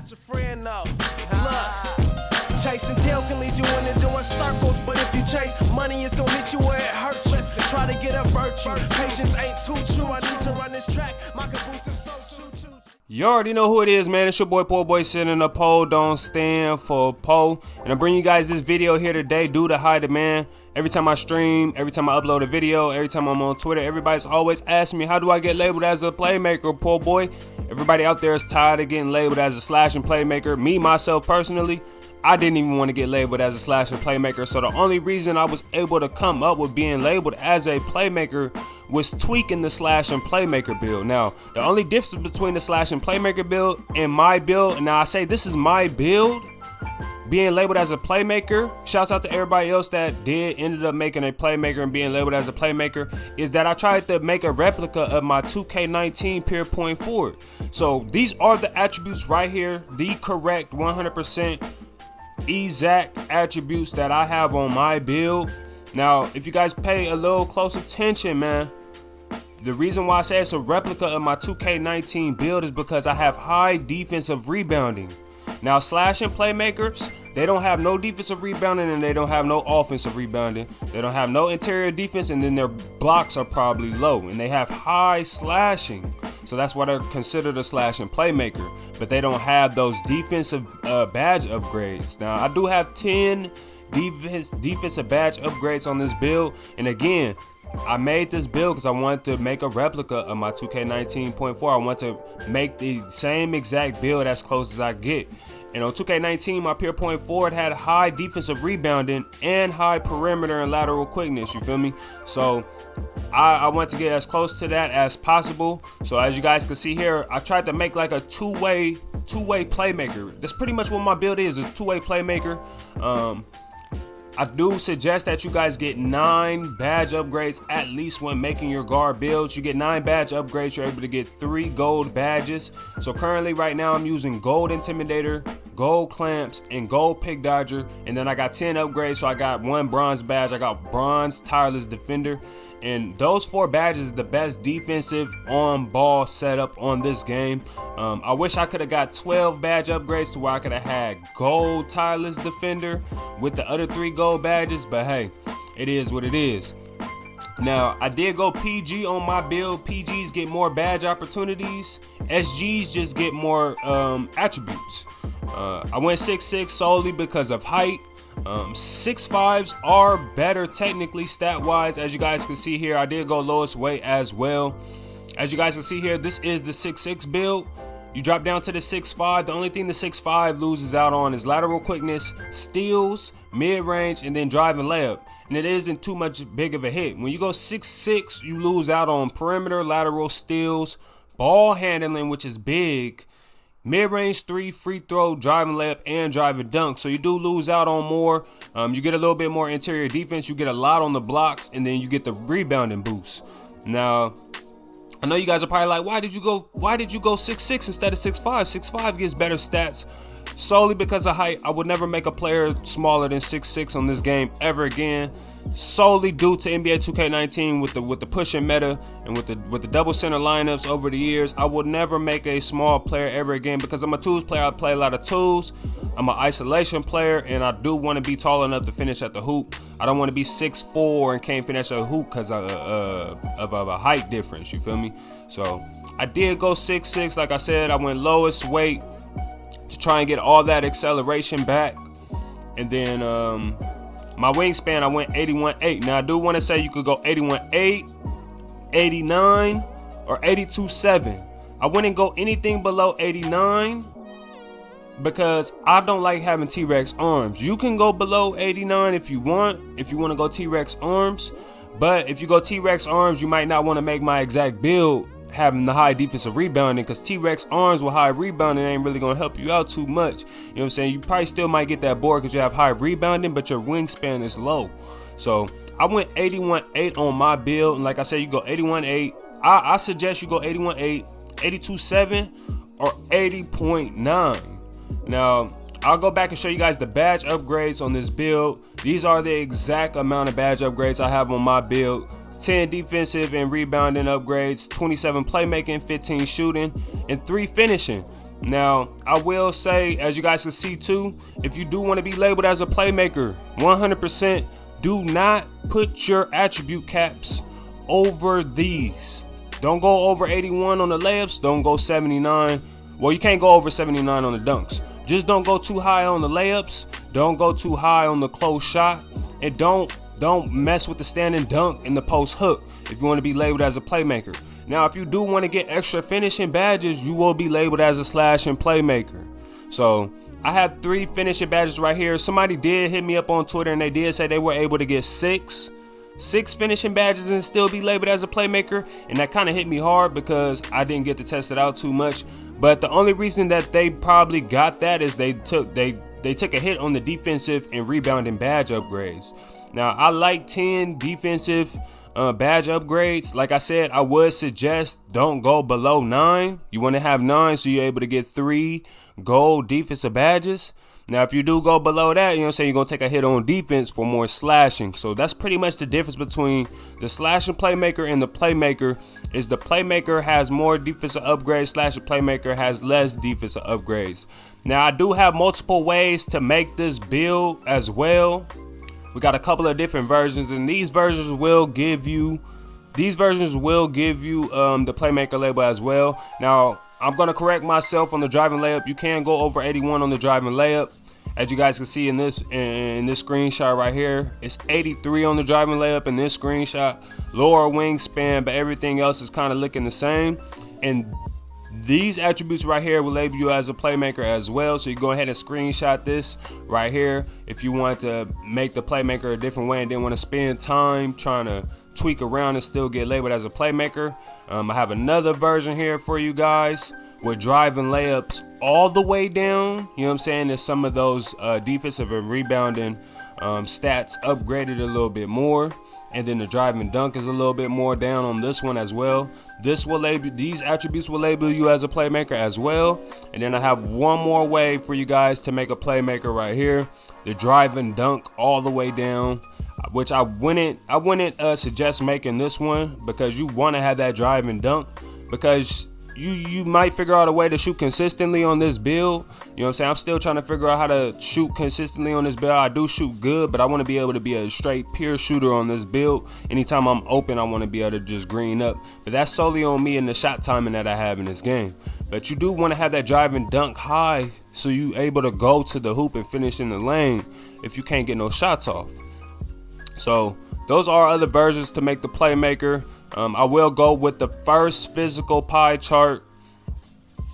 not your friend, no. Look, chasing tail can lead you into doing circles, but if you chase money, it's gonna hit you where it hurts you. Try to get a virtue. Patience ain't too true. I need to run this track. My caboose is so choo-choo. You already know who it is, man. It's your boy Poorboysin, and the poll don't stand for Poe. And I'm bringing you guys this video here today due to high demand. Every time I stream, every time I upload a video, every time I'm on Twitter, everybody's always asking me, how do I get labeled as a playmaker, poor boy? Everybody out there is tired of getting labeled as a slash and playmaker. Me, myself, personally, I didn't even want to get labeled as a slash and playmaker, so the only reason I was able to come up with being labeled as a playmaker was tweaking the slash and playmaker build. Now, the only difference between the slash and playmaker build and my build, and now I say this is my build, being labeled as a playmaker, shouts out to everybody else that ended up making a playmaker and being labeled as a playmaker, is that I tried to make a replica of my 2K19 pure point forward. So these are the attributes right here, the correct 100% exact attributes that I have on my build. Now, if you guys pay a little close attention, man, the reason why I say it's a replica of my 2K19 build is because I have high defensive rebounding. Now, slash and playmakers, they don't have no defensive rebounding and they don't have no offensive rebounding. They don't have no interior defense, and then their blocks are probably low, and they have high slashing. So that's why they're considered a slash and playmaker, but they don't have those defensive badge upgrades. Now, I do have 10 defensive badge upgrades on this build, and again, I made this build because I wanted to make a replica of my 2K19.4. I want to make the same exact build as close as I get. And on 2K19, my pure point forward had high defensive rebounding and high perimeter and lateral quickness, you feel me? So I want to get as close to that as possible. So as you guys can see here, I tried to make like a two-way playmaker. That's pretty much what my build is, a two-way playmaker. I do suggest that you guys get 9 badge upgrades at least when making your guard builds. You get 9 badge upgrades, you're able to get 3 gold badges. So currently right now I'm using gold intimidator, gold clamps, and gold pick dodger, and then I got 10 upgrades. So I got 1 bronze badge, I got bronze tireless defender, and those 4 badges is the best defensive on ball setup on this game. I wish I could have got 12 badge upgrades to where I could have had gold tireless defender with the other 3 gold badges, but hey, it is what it is. Now, I did go PG on my build. PGs get more badge opportunities. SGs just get more attributes. I went 6'6" solely because of height. 6'5" are better technically stat-wise. As you guys can see here, I did go lowest weight as well. As you guys can see here, this is the 6'6" build. You drop down to the 6'5". The only thing the 6'5" loses out on is lateral quickness, steals, mid-range, and then drive and layup. And it isn't too much big of a hit. When you go 6'6", you lose out on perimeter, lateral, steals, ball handling, which is big, mid-range 3, free throw, driving layup, and driving dunk. So you do lose out on more. You get a little bit more interior defense. You get a lot on the blocks, and then you get the rebounding boost. Now, I know you guys are probably like, why did you go 6'6" instead of 6'5"? 6'5" gets better stats. Solely because of height. I would never make a player smaller than 6'6" on this game ever again. Solely due to NBA2K19 with the pushing meta and with the double center lineups over the years. I would never make a small player ever again because I'm a twos player. I play a lot of twos. I'm an isolation player, and I do want to be tall enough to finish at the hoop. I don't want to be 6'4" and can't finish at a hoop because of a height difference. You feel me? So I did go 6'6". Like I said, I went lowest weight to try and get all that acceleration back, and then my wingspan, I went 81.8. Now I do want to say you could go 81.8, 89, or 82.7. I wouldn't go anything below 89 because I don't like having T-Rex arms. You can go below 89 if you want to go T-Rex arms, but if you go T-Rex arms, you might not want to make my exact build having the high defensive rebounding, because T-Rex arms with high rebounding ain't really gonna help you out too much. You know what I'm saying? You probably still might get that board because you have high rebounding, but your wingspan is low. So I went 81.8 on my build, and like I said, you go 81.8. I suggest you go 81.8, 82.7, or 80.9. Now I'll go back and show you guys the badge upgrades on this build. These are the exact amount of badge upgrades I have on my build. 10 defensive and rebounding upgrades, 27 playmaking, 15 shooting, and 3 finishing. Now, I will say, as you guys can see too, if you do want to be labeled as a playmaker, 100% do not put your attribute caps over these. Don't go over 81 on the layups, don't go 79. Well, you can't go over 79 on the dunks. Just don't go too high on the layups, don't go too high on the close shot, and don't mess with the standing dunk and the post hook if you want to be labeled as a playmaker. Now, if you do want to get extra finishing badges, you will be labeled as a slashing playmaker. So I have 3 finishing badges right here. Somebody did hit me up on Twitter and they did say they were able to get 6 finishing badges and still be labeled as a playmaker, and that kind of hit me hard because I didn't get to test it out too much. But the only reason that they probably got that is they took a hit on the defensive and rebounding badge upgrades. Now, I like 10 defensive badge upgrades. Like I said, I would suggest don't go below 9. You want to have 9 so you're able to get 3 gold defensive badges. Now, if you do go below that, you know what I'm saying, you're going to take a hit on defense for more slashing. So that's pretty much the difference between the slashing playmaker and the playmaker, is the playmaker has more defensive upgrades, slashing playmaker has less defensive upgrades. Now, I do have multiple ways to make this build as well. We got a couple of different versions, and these versions will give you the playmaker label as well. Now, I'm going to correct myself on the driving layup. You can go over 81 on the driving layup. As you guys can see in this screenshot right here, it's 83 on the driving layup in this screenshot. Lower wingspan, but everything else is kind of looking the same. And these attributes right here will label you as a playmaker as well. So you go ahead and screenshot this right here if you want to make the playmaker a different way and didn't want to spend time trying to tweak around and still get labeled as a playmaker. I have another version here for you guys with driving layups all the way down. You know what I'm saying? There's some of those defensive and rebounding stats upgraded a little bit more, and then the driving dunk is a little bit more down on this one as well. These attributes will label you as a playmaker as well. And then I have one more way for you guys to make a playmaker right here, the driving dunk all the way down, which I wouldn't suggest making this one, because you want to have that driving dunk, because you might figure out a way to shoot consistently on this build. You know what I'm saying? I'm still trying to figure out how to shoot consistently on this build. I do shoot good, but I want to be able to be a straight pure shooter on this build. Anytime I'm open, I want to be able to just green up. But that's solely on me and the shot timing that I have in this game. But you do want to have that driving dunk high so you able to go to the hoop and finish in the lane if you can't get no shots off. So those are other versions to make the playmaker. I will go with the first physical pie chart,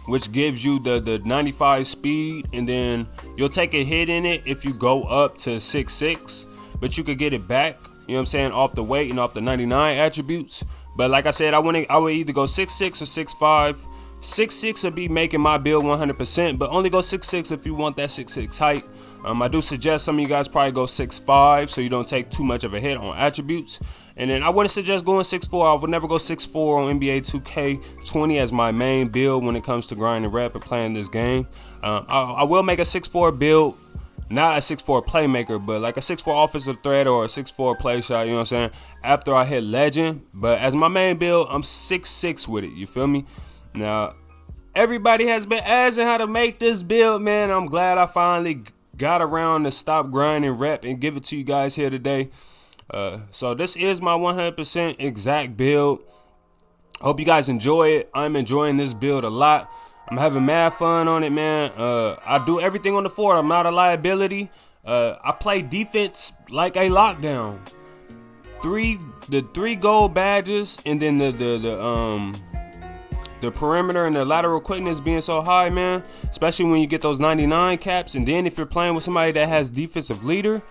which gives you the 95 speed, and then you'll take a hit in it if you go up to 6'6", but you could get it back, you know what I'm saying, off the weight and off the 99 attributes. But like I said, I would either go 6'6" or 6'5". 6'6" would be making my build 100%, but only go 6'6" if you want that 6'6" height. I do suggest some of you guys probably go 6'5", so you don't take too much of a hit on attributes. And then I wouldn't suggest going 6'4". I would never go 6'4" on NBA 2K20 as my main build when it comes to grinding rep and playing this game. I will make a 6'4" build, not a 6'4" playmaker, but like a 6'4" offensive threat or a 6'4" play shot, you know what I'm saying, after I hit legend. But as my main build, I'm 6'6" with it, you feel me? Now, everybody has been asking how to make this build, man. I'm glad I finally got around to stop grinding rep and give it to you guys here today. So this is my 100% exact build. Hope you guys enjoy it. I'm enjoying this build a lot. I'm having mad fun on it, man. I do everything on the floor. I'm not a liability. I play defense like a lockdown. The three gold badges, and then the perimeter and the lateral quickness being so high, man, especially when you get those 99 caps. And then if you're playing with somebody that has defensive leader,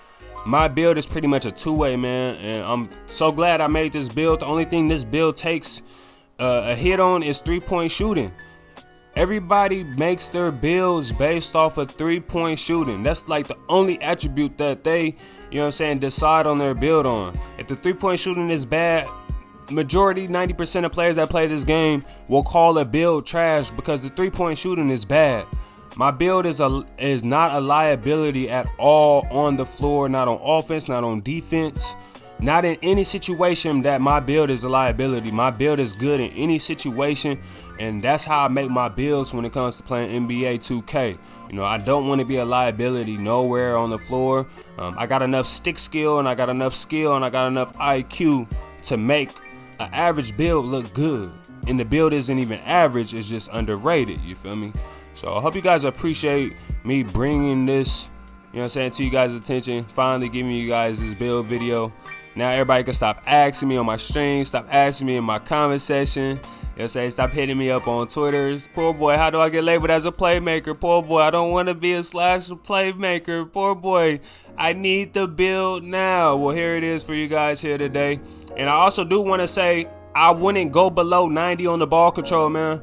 my build is pretty much a two-way, man. And I'm so glad I made this build. The only thing this build takes a hit on is three-point shooting. Everybody makes their builds based off of three-point shooting. That's like the only attribute that they, you know what I'm saying, decide on their build on. If the three-point shooting is bad, majority, 90% of players that play this game will call a build trash because the three-point shooting is bad. My build is not a liability at all on the floor, not on offense, not on defense. not in any situation that my build is a liability. My build is good in any situation, and that's how I make my builds when it comes to playing NBA 2K. You know, I don't want to be a liability nowhere on the floor. I got enough stick skill, and I got enough skill, and I got enough IQ to make an average build look good. And the build isn't even average, it's just underrated, you feel me? So I hope you guys appreciate me bringing this, you know what I'm saying, to you guys' attention, finally giving you guys this build video. Now everybody can stop asking me on my stream, stop asking me in my comment section, you know what I'm saying, stop hitting me up on Twitter. Poor boy, how do I get labeled as a playmaker? Poor boy, I don't want to be a slash playmaker. Poor boy, I need the build now. Well, here it is for you guys here today. And I also do want to say, I wouldn't go below 90 on the ball control, man.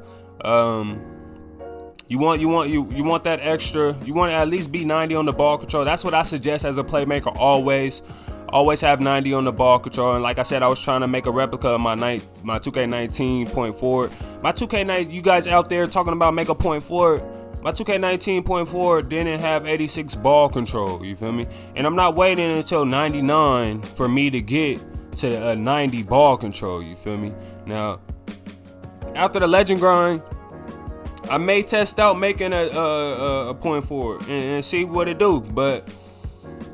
You want that extra. You want to at least be 90 on the ball control. That's what I suggest as a playmaker always. Always have 90 on the ball control. And like I said, I was trying to make a replica of my 2K19 point forward. My 2K19, you guys out there talking about make a point forward. My 2K19 point forward didn't have 86 ball control. You feel me? And I'm not waiting until 99 for me to get to a 90 ball control, you feel me? Now, after the legend grind, I may test out making a point forward and see what it do. But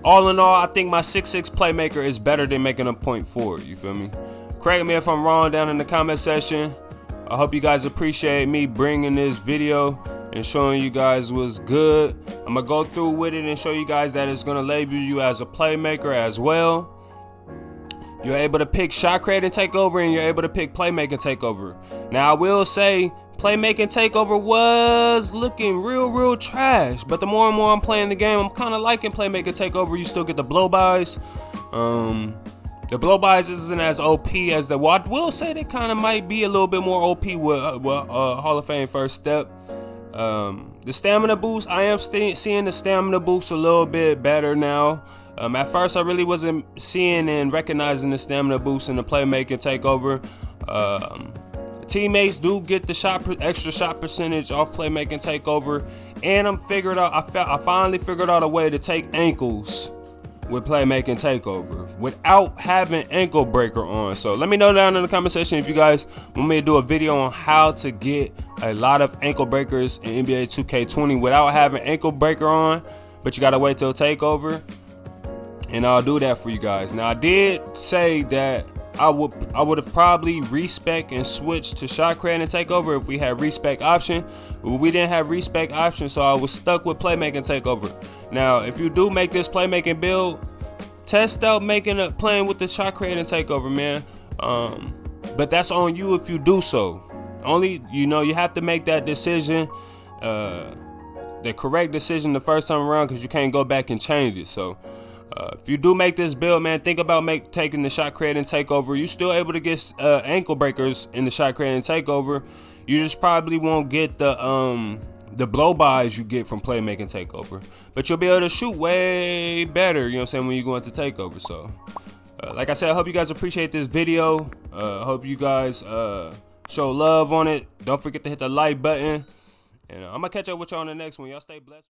all in all, I think my 6'6 playmaker is better than making a point forward, you feel me? Correct me if I'm wrong down in the comment section. I hope you guys appreciate me bringing this video and showing you guys what's good. I'm gonna go through with it and show you guys that it's gonna label you as a playmaker as well. You're able to pick shot creating takeover, and you're able to pick playmaking takeover. Now I will say playmaking takeover was looking real trash, but the more and more I'm playing the game, I'm kind of liking playmaking takeover. You still get the blow bys. The blow bys isn't as OP as the. Well, I will say they kind of might be a little bit more OP with Hall of Fame first step. The stamina boost, I am seeing the stamina boost a little bit better now. At first, I really wasn't seeing and recognizing the stamina boost in the playmaking takeover. Teammates do get the extra shot percentage off playmaking takeover, and I finally figured out a way to take ankles with playmaking takeover without having ankle breaker on. So let me know down in the comment section if you guys want me to do a video on how to get a lot of ankle breakers in NBA 2K20 without having ankle breaker on, but you gotta wait till takeover, and I'll do that for you guys. Now I did say that I would have probably respec and switched to shot creating takeover if we had respec option, but we didn't have respec option, so I was stuck with playmaking takeover. Now, if you do make this playmaking build, test out playing with the shot creating takeover, man. But that's on you if you do so. Only, you have to make that decision, the correct decision the first time around, because you can't go back and change it. So if you do make this build, man, think about taking the shot creating takeover. You're still able to get ankle breakers in the shot creating takeover. You just probably won't get the blow bys you get from playmaking takeover, but you'll be able to shoot way better, you know what I'm saying, when you go into takeover. So like I said, I hope you guys appreciate this video. I hope you guys show love on it. Don't forget to hit the like button, and I'm gonna catch up with y'all on the next one. Y'all stay blessed.